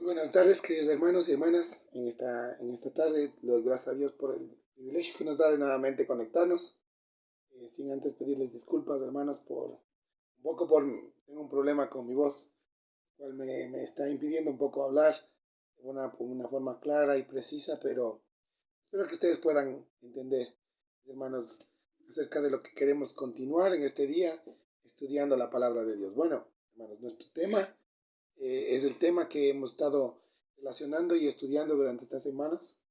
Muy buenas tardes, queridos hermanos y hermanas. En esta tarde le doy gracias a Dios por el privilegio que nos da de nuevamente conectarnos. Sin antes pedirles disculpas, hermanos, tengo un problema con mi voz, cual me está impidiendo un poco hablar de una forma clara y precisa, pero espero que ustedes puedan entender, hermanos, acerca de lo que queremos continuar en este día, estudiando la palabra de Dios. Bueno, hermanos, nuestro tema es el tema que hemos estado relacionando y estudiando durante estas semanas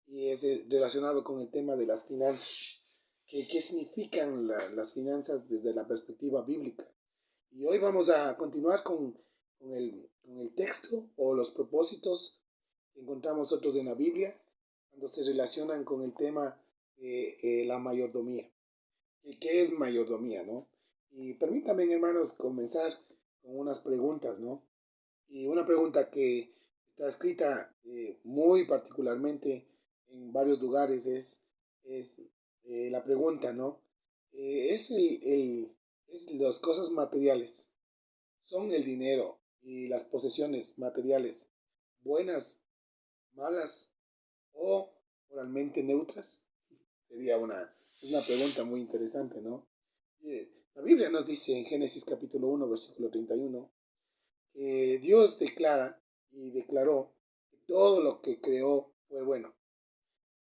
y es relacionado con el tema de las finanzas. ¿Qué significan las finanzas desde la perspectiva bíblica? Y hoy vamos a continuar con el texto o los propósitos que encontramos otros en la Biblia cuando se relacionan con el tema de la mayordomía. ¿Qué es mayordomía, no? Y permítanme, hermanos, comenzar con unas preguntas, ¿no? Y una pregunta que está escrita muy particularmente en varios lugares es la pregunta, ¿no? ¿Es es las cosas materiales, son el dinero y las posesiones materiales buenas, malas o moralmente neutras? Es una pregunta muy interesante, ¿no? La Biblia nos dice en Génesis capítulo 1, versículo 31, Dios declara y declaró que todo lo que creó fue bueno,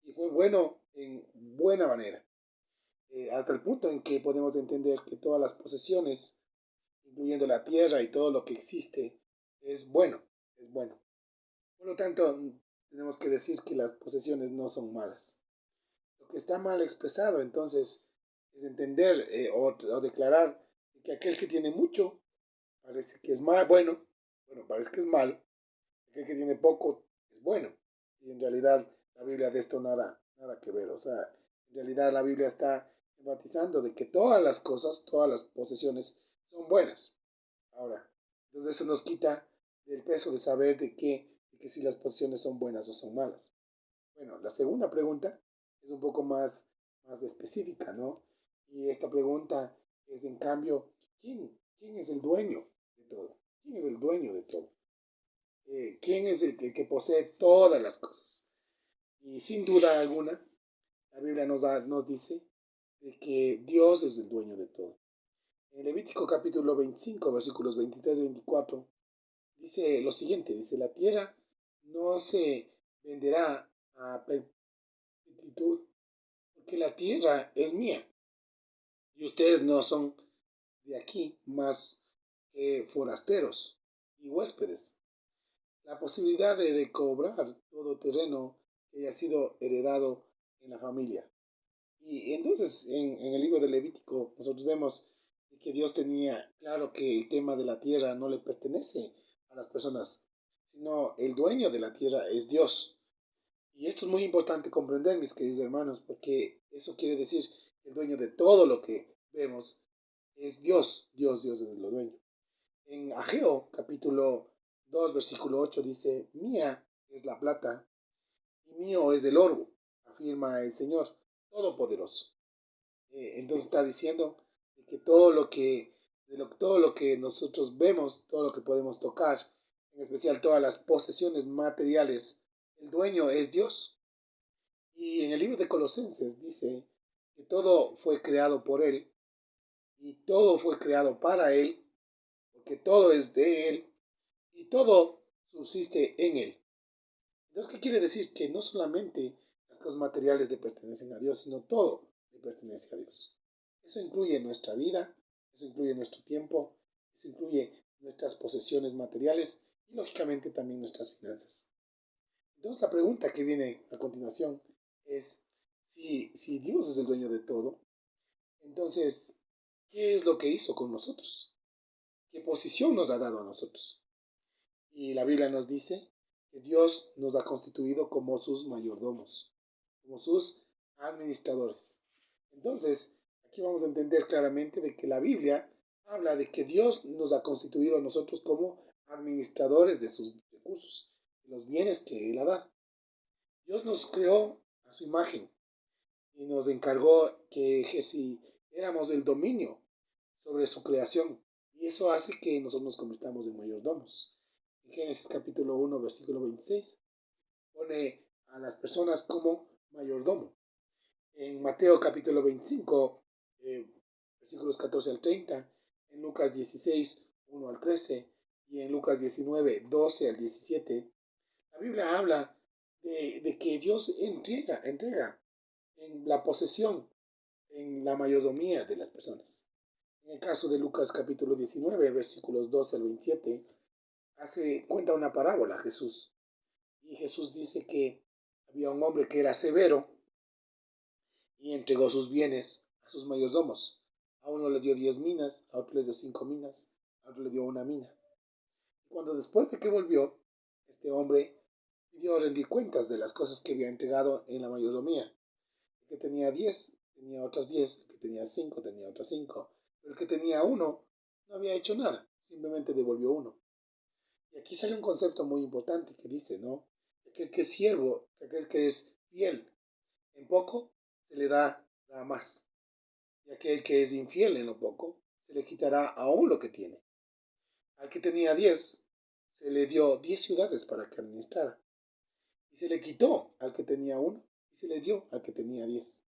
y fue bueno en buena manera, hasta el punto en que podemos entender que todas las posesiones, incluyendo la tierra y todo lo que existe, es bueno, es bueno. Por lo tanto, tenemos que decir que las posesiones no son malas. Lo que está mal expresado, entonces, es entender o declarar que aquel que tiene mucho parece que es bueno, parece que es malo. Aquel que tiene poco es bueno. Y en realidad la Biblia de esto nada que ver. O sea, en realidad la Biblia está enfatizando de que todas las cosas, todas las posesiones son buenas. Ahora, entonces eso nos quita el peso de saber de que si las posesiones son buenas o son malas. Bueno, la segunda pregunta es un poco más específica, ¿no? Y esta pregunta es, en cambio, ¿quién es el dueño de todo? ¿Quién es el dueño de todo? ¿Quién es el que posee todas las cosas? Y sin duda alguna, la Biblia nos dice de que Dios es el dueño de todo. En Levítico capítulo 25, versículos 23 y 24, dice lo siguiente, dice, la tierra no se venderá a perpetuidad, porque la tierra es mía, y ustedes no son de aquí más que forasteros y huéspedes. La posibilidad de recobrar todo terreno que haya sido heredado en la familia. Y entonces en el libro de Levítico nosotros vemos que Dios tenía claro que el tema de la tierra no le pertenece a las personas, sino el dueño de la tierra es Dios. Y esto es muy importante comprender, mis queridos hermanos, porque eso quiere decir que el dueño de todo lo que vemos es Dios. Dios es el dueño. En Ageo, capítulo 2 versículo 8 dice, mía es la plata y mío es el oro, afirma el Señor Todopoderoso. Entonces está diciendo que todo lo que nosotros vemos, todo lo que podemos tocar, en especial todas las posesiones materiales, el dueño es Dios. Y en el libro de Colosenses dice que todo fue creado por Él y todo fue creado para Él, porque todo es de Él y todo subsiste en Él. Entonces, ¿qué quiere decir? Que no solamente las cosas materiales le pertenecen a Dios, sino todo le pertenece a Dios. Eso incluye nuestra vida, eso incluye nuestro tiempo, eso incluye nuestras posesiones materiales y lógicamente también nuestras finanzas. Entonces, la pregunta que viene a continuación es, si Dios es el dueño de todo, entonces, ¿qué es lo que hizo con nosotros? ¿Qué posición nos ha dado a nosotros? Y la Biblia nos dice que Dios nos ha constituido como sus mayordomos, como sus administradores. Entonces, aquí vamos a entender claramente de que la Biblia habla de que Dios nos ha constituido a nosotros como administradores de sus recursos, de los bienes que Él ha dado. Dios nos creó a su imagen y nos encargó que ejerciéramos el dominio sobre su creación. Y eso hace que nosotros nos convirtamos en mayordomos. En Génesis capítulo 1, versículo 26, pone a las personas como mayordomo. En Mateo capítulo 25, versículos 14 al 30, en Lucas 16, 1 al 13 y en Lucas 19, 12 al 17, la Biblia habla de que Dios entrega en la posesión, en la mayordomía de las personas. En el caso de Lucas capítulo 19, versículos 12 al 27, cuenta una parábola Jesús. Y Jesús dice que había un hombre que era severo y entregó sus bienes a sus mayordomos. A uno le dio 10 minas, a otro le dio 5 minas, a otro le dio una mina. Cuando después de que volvió, este hombre pidió rendir cuentas de las cosas que había entregado en la mayordomía. El que tenía 10 tenía otras 10, el que tenía 5 tenía otras 5, pero el que tenía uno no había hecho nada, simplemente devolvió uno. Y aquí sale un concepto muy importante que dice, ¿no? Aquel que es siervo, aquel que es fiel en poco, se le da más. Y aquel que es infiel en lo poco, se le quitará aún lo que tiene. Al que tenía 10, se le dio 10 ciudades para que administrara. Y se le quitó al que tenía uno y se le dio al que tenía 10.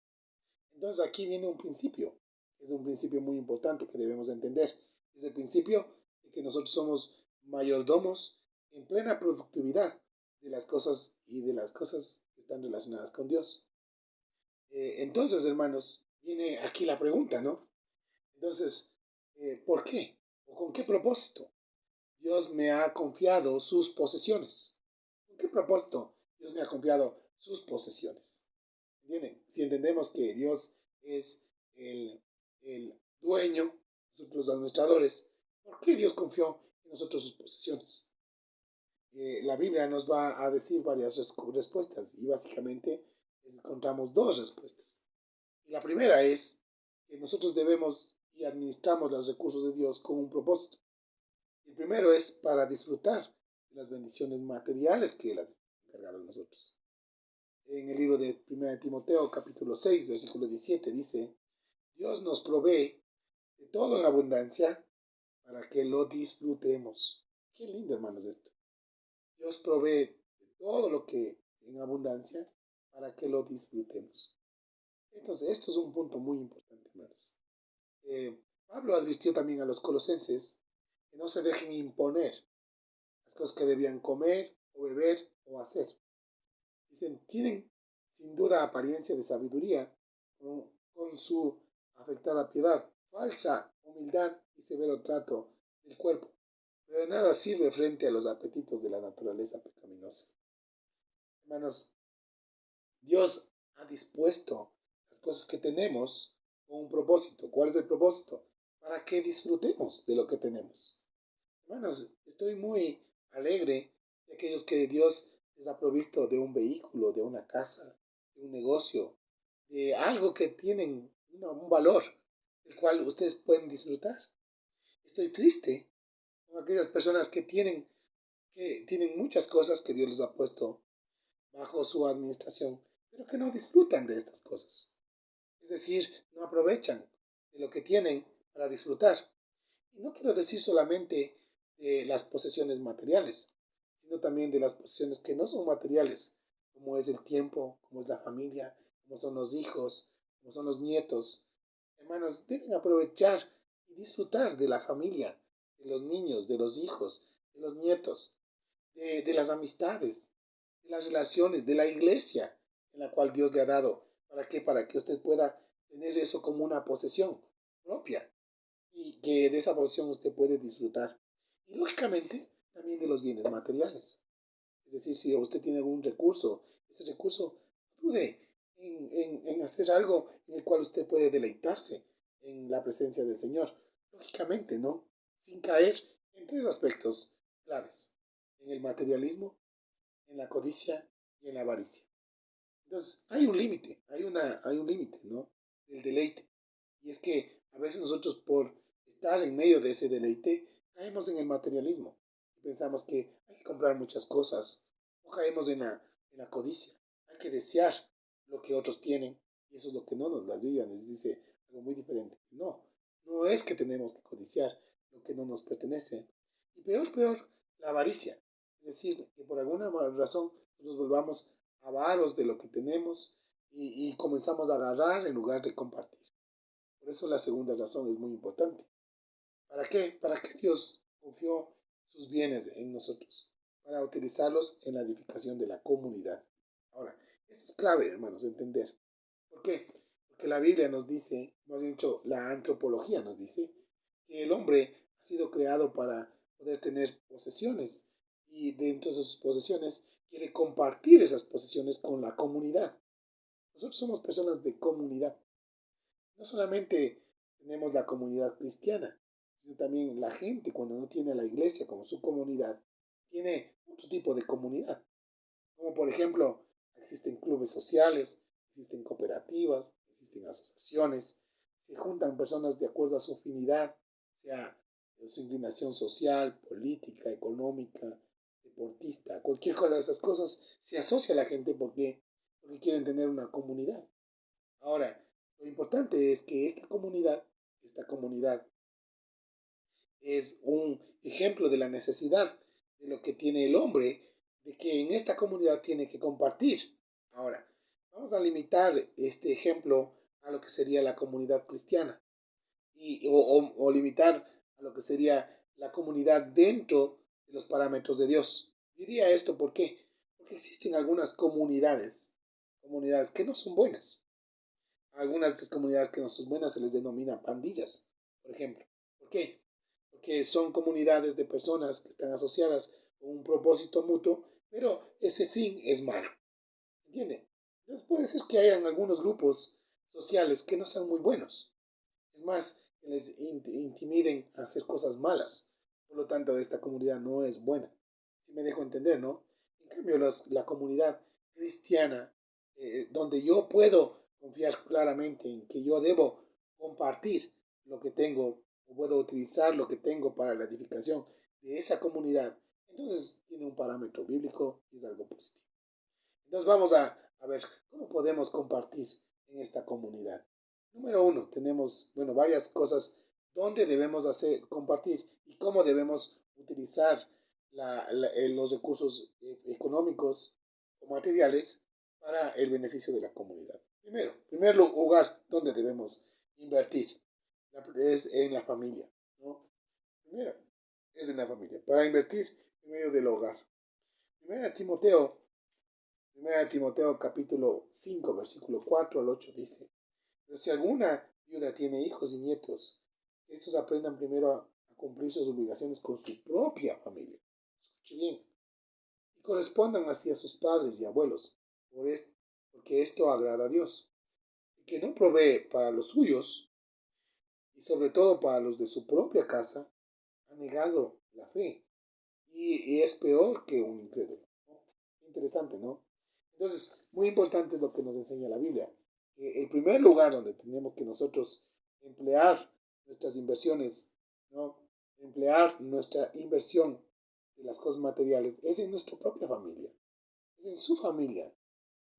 Entonces aquí viene un principio, que es un principio muy importante que debemos entender. Es el principio de que nosotros somos mayordomos en plena productividad de las cosas y de las cosas que están relacionadas con Dios. Entonces, hermanos, viene aquí la pregunta, ¿no? Entonces, ¿por qué? ¿O con qué propósito Dios me ha confiado sus posesiones? ¿Con qué propósito Dios me ha confiado sus posesiones? ¿Entienden? Si entendemos que Dios es el dueño, nosotros los administradores, ¿por qué Dios confió en nosotros sus posesiones? La Biblia nos va a decir varias respuestas y básicamente encontramos dos respuestas. Y la primera es que nosotros debemos y administramos los recursos de Dios con un propósito. El primero es para disfrutar de las bendiciones materiales que Él ha encargado a nosotros. En el libro de 1 Timoteo capítulo 6, versículo 17 dice, Dios nos provee de todo en abundancia para que lo disfrutemos. Qué lindo, hermanos, esto. Dios provee de todo lo que en abundancia para que lo disfrutemos. Entonces, esto es un punto muy importante, hermanos. Pablo advirtió también a los colosenses que no se dejen imponer las cosas que debían comer o beber o hacer. Dicen, tienen sin duda apariencia de sabiduría con su afectada piedad, falsa humildad y severo trato del cuerpo, pero de nada sirve frente a los apetitos de la naturaleza pecaminosa. Hermanos, Dios ha dispuesto las cosas que tenemos con un propósito. ¿Cuál es el propósito? Para que disfrutemos de lo que tenemos. Hermanos, estoy muy alegre de aquellos que Dios les ha provisto de un vehículo, de una casa, de un negocio, de algo que tienen un valor, el cual ustedes pueden disfrutar. Estoy triste con aquellas personas que tienen muchas cosas que Dios les ha puesto bajo su administración, pero que no disfrutan de estas cosas. Es decir, no aprovechan de lo que tienen para disfrutar. Y no quiero decir solamente de las posesiones materiales, sino también de las posesiones que no son materiales, como es el tiempo, como es la familia, como son los hijos, como son los nietos. Hermanos, deben aprovechar y disfrutar de la familia, de los niños, de los hijos, de los nietos, de las amistades, de las relaciones, de la iglesia en la cual Dios le ha dado. ¿Para qué? Para que usted pueda tener eso como una posesión propia y que de esa posesión usted puede disfrutar. Y lógicamente también de los bienes materiales. Es decir, si usted tiene algún recurso, ese recurso dude en hacer algo en el cual usted puede deleitarse en la presencia del Señor. Lógicamente, ¿no? Sin caer en tres aspectos claves. En el materialismo, en la codicia y en la avaricia. Entonces, hay un límite, hay un límite, ¿no? Del deleite. Y es que a veces nosotros por estar en medio de ese deleite, caemos en el materialismo. Y pensamos que hay que comprar muchas cosas. O caemos en la codicia. Hay que desear lo que otros tienen. Y eso es lo que no nos, la Biblia nos dice algo muy diferente. No, no es que tenemos que codiciar lo que no nos pertenece. Y peor, la avaricia. Es decir, que por alguna razón nos volvamos avaros de lo que tenemos y comenzamos a agarrar en lugar de compartir. Por eso la segunda razón es muy importante. ¿Para qué? ¿Para qué Dios confió sus bienes en nosotros? Para utilizarlos en la edificación de la comunidad. Ahora, esto es clave, hermanos, entender. ¿Por qué? Porque la Biblia nos dice, más bien dicho, la antropología nos dice, que el hombre ha sido creado para poder tener posesiones y dentro de sus posesiones quiere compartir esas posesiones con la comunidad. Nosotros somos personas de comunidad. No solamente tenemos la comunidad cristiana, sino también la gente cuando no tiene a la iglesia como su comunidad, tiene otro tipo de comunidad. Como por ejemplo, existen clubes sociales, existen cooperativas, existen asociaciones, se juntan personas de acuerdo a su afinidad, sea su inclinación social, política, económica, deportista, cualquier cosa de esas cosas, se asocia a la gente porque quieren tener una comunidad. Ahora, lo importante es que esta comunidad es un ejemplo de la necesidad de lo que tiene el hombre, de que en esta comunidad tiene que compartir. Ahora, vamos a limitar este ejemplo a lo que sería la comunidad cristiana o limitar a lo que sería la comunidad dentro de los parámetros de Dios. Diría esto ¿por qué? Porque existen algunas comunidades que no son buenas. A algunas de estas comunidades que no son buenas se les denomina pandillas, por ejemplo. ¿Por qué? Porque son comunidades de personas que están asociadas con un propósito mutuo, pero ese fin es malo. ¿Entienden? Entonces puede ser que hayan algunos grupos sociales que no sean muy buenos. Es más, que les intimiden a hacer cosas malas. Por lo tanto, esta comunidad no es buena. Si me dejo entender, ¿no? En cambio, la comunidad cristiana, donde yo puedo confiar claramente en que yo debo compartir lo que tengo o puedo utilizar lo que tengo para la edificación de esa comunidad, entonces tiene un parámetro bíblico y es algo positivo. Entonces vamos a ver cómo podemos compartir en esta comunidad. Número uno, tenemos, bueno, varias cosas donde debemos hacer, compartir y cómo debemos utilizar los recursos económicos o materiales para el beneficio de la comunidad. Primero, en primer lugar, ¿dónde debemos invertir? Es en la familia, ¿no? Primero, es en la familia, para invertir en medio del hogar. Primero Timoteo 1 Timoteo capítulo 5 versículo 4 al 8 dice, pero si alguna viuda tiene hijos y nietos, estos aprendan primero a cumplir sus obligaciones con su propia familia. Escuche bien. Y correspondan así a sus padres y abuelos, porque esto agrada a Dios. El que no provee para los suyos, y sobre todo para los de su propia casa, ha negado la fe y es peor que un incrédulo. ¿No? Interesante, ¿no? Entonces, muy importante es lo que nos enseña la Biblia. El primer lugar donde tenemos que nosotros emplear nuestras inversiones, ¿no? Emplear nuestra inversión de las cosas materiales es en nuestra propia familia, es en su familia.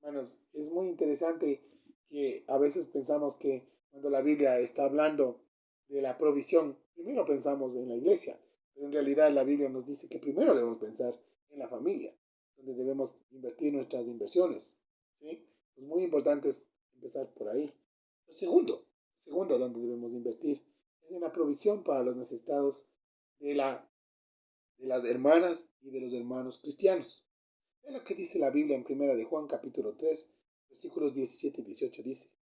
Hermanos, es muy interesante que a veces pensamos que cuando la Biblia está hablando de la provisión, primero pensamos en la iglesia, pero en realidad la Biblia nos dice que primero debemos pensar en la familia, donde debemos invertir nuestras inversiones. ¿Sí? Pues muy importante es empezar por ahí. Lo segundo donde debemos invertir es en la provisión para los necesitados de, de las hermanas y de los hermanos cristianos. Es lo que dice la Biblia en Primera de Juan capítulo 3 versículos 17 y 18 dice,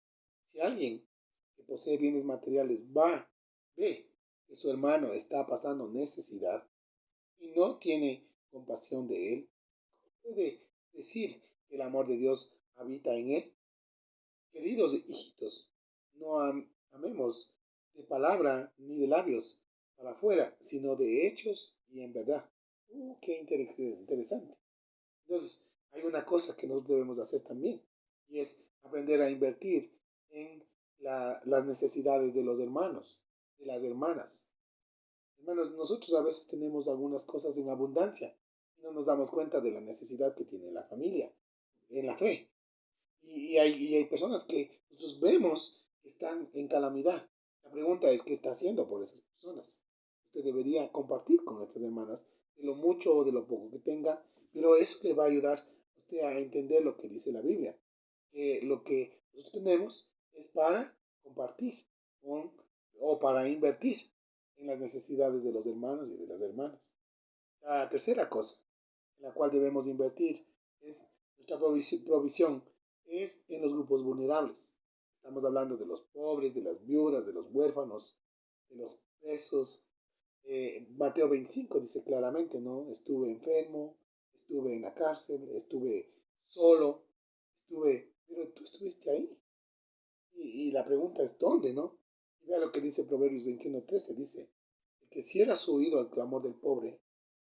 si alguien que posee bienes materiales ve que su hermano está pasando necesidad y no tiene compasión de él, puede decir que el amor de Dios habita en él. Queridos hijitos, no amemos de palabra ni de labios para afuera, sino de hechos y en verdad. Qué interesante. Entonces, hay una cosa que nosotros debemos hacer también, y es aprender a invertir en las necesidades de los hermanos, de las hermanas. Hermanos, nosotros a veces tenemos algunas cosas en abundancia y no nos damos cuenta de la necesidad que tiene la familia en la fe. Y hay personas que nosotros vemos que están en calamidad. La pregunta es, ¿qué está haciendo por esas personas? Usted debería compartir con estas hermanas de lo mucho o de lo poco que tenga, pero eso le va a ayudar a usted a entender lo que dice la Biblia, que lo que nosotros tenemos es para compartir con, o para invertir en las necesidades de los hermanos y de las hermanas. La tercera cosa en la cual debemos invertir es nuestra provisión, es en los grupos vulnerables. Estamos hablando de los pobres, de las viudas, de los huérfanos, de los presos. Mateo 25 dice claramente, ¿no? Estuve enfermo, estuve en la cárcel, estuve solo, pero tú estuviste ahí. Y la pregunta es, ¿dónde, no? Y vea lo que dice Proverbios 21:13, dice, que cierra su oído al clamor del pobre,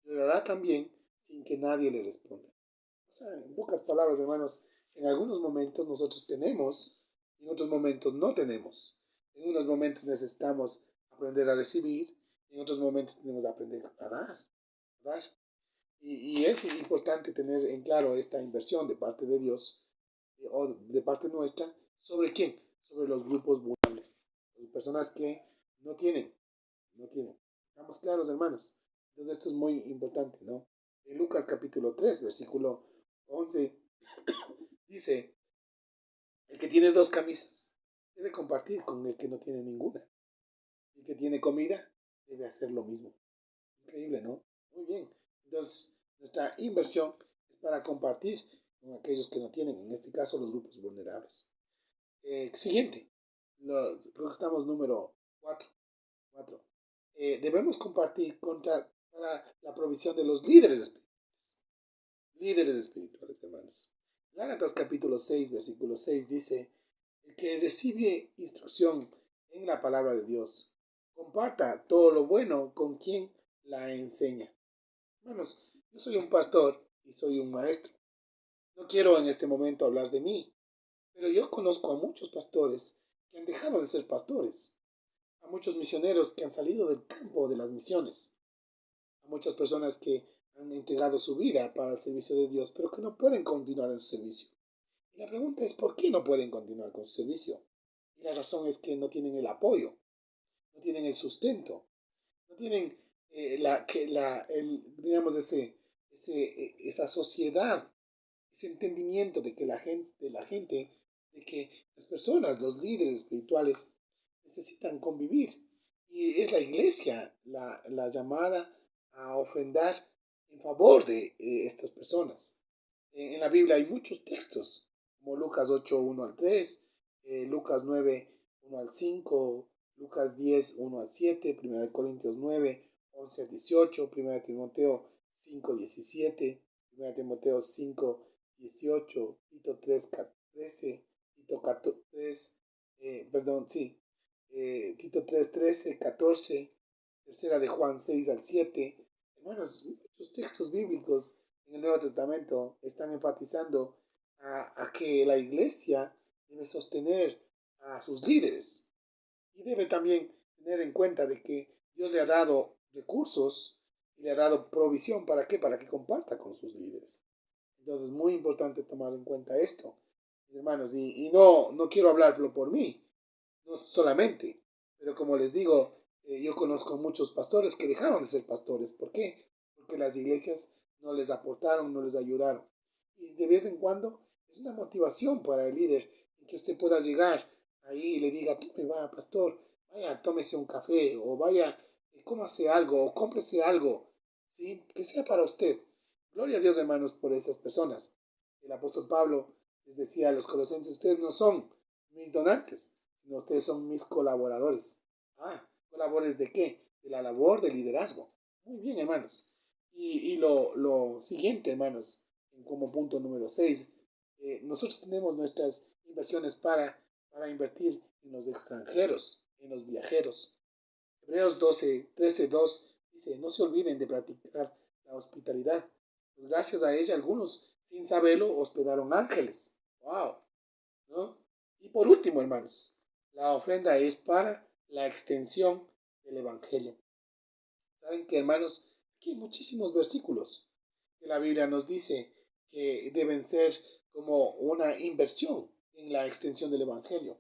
llorará también sin que nadie le responda. O sea, en pocas palabras, hermanos, en algunos momentos nosotros tenemos, en otros momentos no tenemos. En unos momentos necesitamos aprender a recibir, en otros momentos tenemos que aprender a dar. Y es importante tener en claro esta inversión de parte de Dios o de parte nuestra, ¿sobre quién? Sobre los grupos vulnerables, las personas que no tienen, no tienen. ¿Estamos claros, hermanos? Entonces esto es muy importante, ¿no? En Lucas capítulo 3, versículo 11, dice, el que tiene dos camisas debe compartir con el que no tiene ninguna. El que tiene comida debe hacer lo mismo. Increíble, ¿no? Muy bien. Entonces, nuestra inversión es para compartir con aquellos que no tienen, en este caso los grupos vulnerables. Siguiente, creo que estamos número 4. Debemos compartir para la provisión de los líderes espirituales. Líderes espirituales, hermanos. Gálatas capítulo 6, versículo 6 dice, el que recibe instrucción en la palabra de Dios, comparta todo lo bueno con quien la enseña. Hermanos, yo soy un pastor y soy un maestro. No quiero en este momento hablar de mí, pero yo conozco a muchos pastores que han dejado de ser pastores, a muchos misioneros que han salido del campo de las misiones, a muchas personas que han entregado su vida para el servicio de Dios, pero que no pueden continuar en su servicio. Y la pregunta es, ¿por qué no pueden continuar con su servicio? Y la razón es que no tienen el apoyo, no tienen el sustento, no tienen digamos, esa sociedad, ese entendimiento de que de que las personas, los líderes espirituales, necesitan convivir. Y es la iglesia la llamada a ofrendar en favor de estas personas. En la Biblia hay muchos textos, como Lucas 8, 1 al 3, Lucas 9, 1 al 5, Lucas 10, 1 al 7, 1 Corintios 9, 11 al 18, 1 Timoteo 5, 17, 1 Timoteo 5, 18, Tito 3, 13, Tito 3, perdón, sí, Tito 3, 13, 14, tercera de Juan 6 al 7. Hermanos, muchos textos bíblicos en el Nuevo Testamento están enfatizando a que la iglesia debe sostener a sus líderes y debe también tener en cuenta de que Dios le ha dado recursos y le ha dado provisión. ¿Para qué? Para que comparta con sus líderes. Entonces es muy importante tomar en cuenta esto, hermanos, y no quiero hablarlo por mí, no solamente, pero como les digo, yo conozco muchos pastores que dejaron de ser pastores. ¿Por qué? Porque las iglesias no les aportaron, no les ayudaron. Y de vez en cuando es una motivación para el líder en que usted pueda llegar ahí y le diga, tú me va, pastor, vaya, tómese un café, o vaya, cómase algo, o cómprese algo, ¿sí? Que sea para usted. Gloria a Dios, hermanos, por estas personas. El apóstol Pablo les decía a los colosenses, ustedes no son mis donantes, sino ustedes son mis colaboradores. ¿Colaboradores de qué? De la labor de liderazgo. Muy bien, hermanos. Y lo siguiente, hermanos, como punto número 6, nosotros tenemos nuestras inversiones para invertir en los extranjeros, en los viajeros. Hebreos 13:2 dice, no se olviden de practicar la hospitalidad, pues gracias a ella algunos, sin saberlo, hospedaron ángeles. ¡Wow! ¿No? Y por último, hermanos, la ofrenda es para la extensión del Evangelio. ¿Saben qué, hermanos? Aquí hay muchísimos versículos que la Biblia nos dice que deben ser como una inversión en la extensión del Evangelio.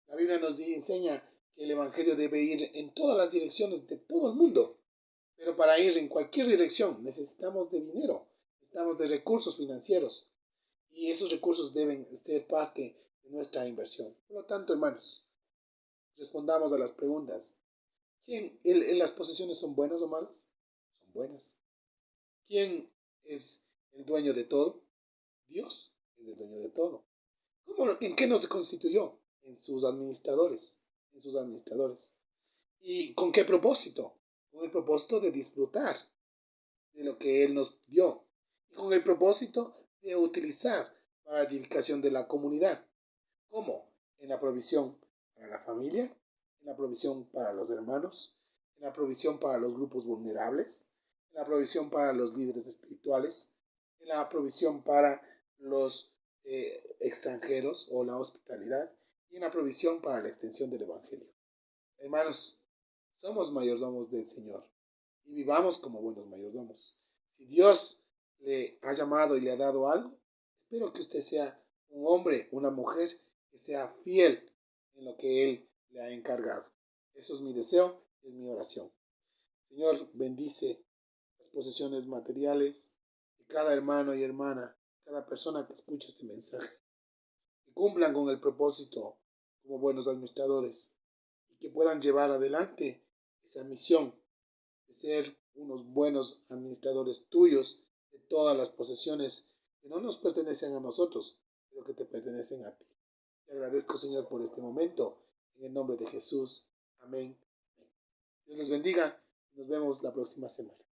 La Biblia nos enseña que el Evangelio debe ir en todas las direcciones de todo el mundo. Pero para ir en cualquier dirección necesitamos de dinero, necesitamos de recursos financieros y esos recursos deben ser parte de nuestra inversión. Por lo tanto, hermanos, respondamos a las preguntas. ¿Las posesiones son buenas o malas? Son buenas. ¿Quién es el dueño de todo? Dios es el dueño de todo. ¿En qué nos constituyó? En sus administradores, en sus administradores. ¿Y con qué propósito? Con el propósito de disfrutar de lo que Él nos dio y con el propósito de utilizar para la edificación de la comunidad. ¿Cómo? En la provisión para la familia, en la provisión para los hermanos, en la provisión para los grupos vulnerables, en la provisión para los líderes espirituales, en la provisión para los extranjeros o la hospitalidad y en la provisión para la extensión del Evangelio. Hermanos, somos mayordomos del Señor y vivamos como buenos mayordomos. Si Dios le ha llamado y le ha dado algo, espero que usted sea un hombre, una mujer que sea fiel en lo que Él le ha encargado. Eso es mi deseo, es mi oración. Señor, bendice las posesiones materiales de cada hermano y hermana, cada persona que escucha este mensaje. Que cumplan con el propósito como buenos administradores y que puedan llevar adelante esa misión de ser unos buenos administradores tuyos de todas las posesiones que no nos pertenecen a nosotros, pero que te pertenecen a ti. Te agradezco, Señor, por este momento. En el nombre de Jesús. Amén. Dios les bendiga. Nos vemos la próxima semana.